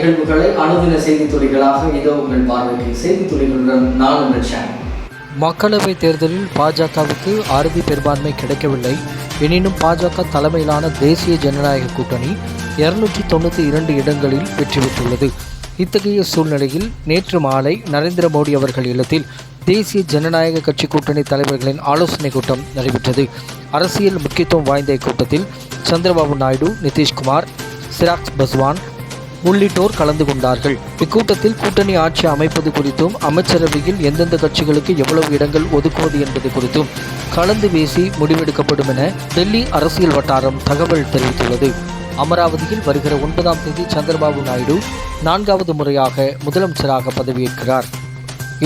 நிகழ்வுகளை அனுதின செய்தி துளிகளாக இதோ உங்கள் பார்வைக்கு செய்தி துளிகளுடன் நான் உங்கள் சேனல். மக்களவைத் தேர்தலில் பாஜகவுக்கு அறுதி பெரும்பான்மை கிடைக்கவில்லை. எனினும் பாஜக தலைமையிலான தேசிய ஜனநாயக கூட்டணி 292 இடங்களில் வெற்றி பெற்றுள்ளது. இத்தகைய சூழ்நிலையில் நேற்று மாலை நரேந்திர மோடி அவர்கள் இல்லத்தில் தேசிய ஜனநாயக கட்சி கூட்டணி தலைவர்களின் ஆலோசனை கூட்டம் நடைபெற்றது. அரசியல் முக்கியத்துவம் வாய்ந்த இக்கூட்டத்தில் சந்திரபாபு நாயுடு, நிதிஷ்குமார், சிராக் பஸ்வான் உள்ளிட்டோர் கலந்து கொண்டார்கள். இக்கூட்டத்தில் கூட்டணி ஆட்சி அமைப்பது குறித்தும் அமைச்சரவையில் எந்தெந்த கட்சிகளுக்கு எவ்வளவு இடங்கள் ஒதுக்குவது என்பது குறித்தும் கலந்து பேசி முடிவெடுக்கப்படும் என டெல்லி அரசியல் வட்டாரம் தகவல் தெரிவித்துள்ளது. அமராவதியில் வருகிற 9ஆம் தேதி சந்திரபாபு நாயுடு 4வது முறையாக முதலமைச்சராக பதவியேற்கிறார்.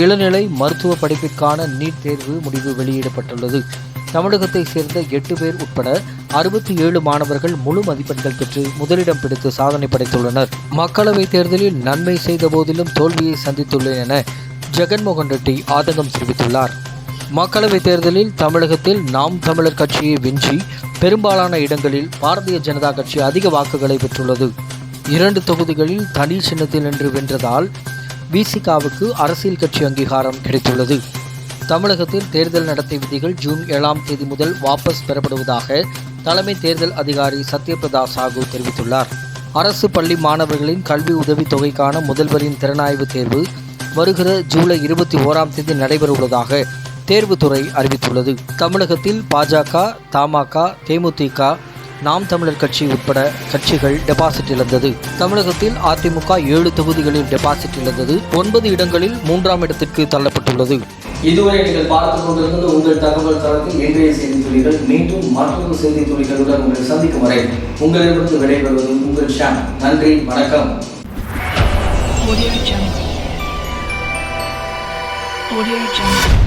இளநிலை மருத்துவ படிப்பிற்கான நீட் தேர்வு முடிவு வெளியிடப்பட்டுள்ளது. தமிழகத்தை சேர்ந்த 8 பேர் உட்பட 67 மாணவர்கள் முழு மதிப்பெண்கள் பெற்று முதலிடம் பிடித்து சாதனை படைத்துள்ளனர். மக்களவைத் தேர்தலில் நன்மை செய்த போதிலும் தோல்வியை சந்தித்துள்ளேன் என ஜெகன்மோகன் ரெட்டி ஆதங்கம் தெரிவித்துள்ளார். மக்களவைத் தேர்தலில் தமிழகத்தில் நாம் தமிழர் கட்சியை வென்றி பெரும்பாலான இடங்களில் பாரதிய ஜனதா கட்சி அதிக வாக்குகளை பெற்றுள்ளது. 2 தொகுதிகளில் தனி சின்னத்தில் நின்று வென்றதால் விசிகாவுக்கு அரசியல் கட்சி அங்கீகாரம் கிடைத்துள்ளது. தமிழகத்தில் தேர்தல் நடத்தை விதிகள் ஜூன் 7ஆம் தேதி முதல் வாபஸ் பெறப்படுவதாக தலைமை தேர்தல் அதிகாரி சத்யபிரதா சாகு தெரிவித்துள்ளார். அரசு பள்ளி மாணவர்களின் கல்வி உதவித் தொகைக்கான முதல்வரின் திறனாய்வு தேர்வு வருகிற ஜூலை 21ஆம் தேதி நடைபெறவுள்ளதாக தேர்வுத்துறை அறிவித்துள்ளது. தமிழகத்தில் பாஜக, தமாக, தேமுதிக, நாம் தமிழர் கட்சி உட்பட கட்சிகள் டெபாசிட் இழந்தது. தமிழகத்தில் அதிமுக 7 தொகுதிகளில் டெபாசிட் இழந்தது. 9 இடங்களில் 3ஆம் இடத்திற்கு தள்ளப்பட்டுள்ளது. இதுவரை நீங்கள் பார்த்துக் கொண்டிருந்த உங்கள் தகவல் தளத்தில் இன்றைய செய்தி துளிகள். மீண்டும் மற்றொரு செய்தி துளிகளுடன் உங்களை சந்திக்கும் வரை உங்களிடமிருந்து விடைபெறுவது உங்கள் சேனல். நன்றி, வணக்கம். Audio Jungle.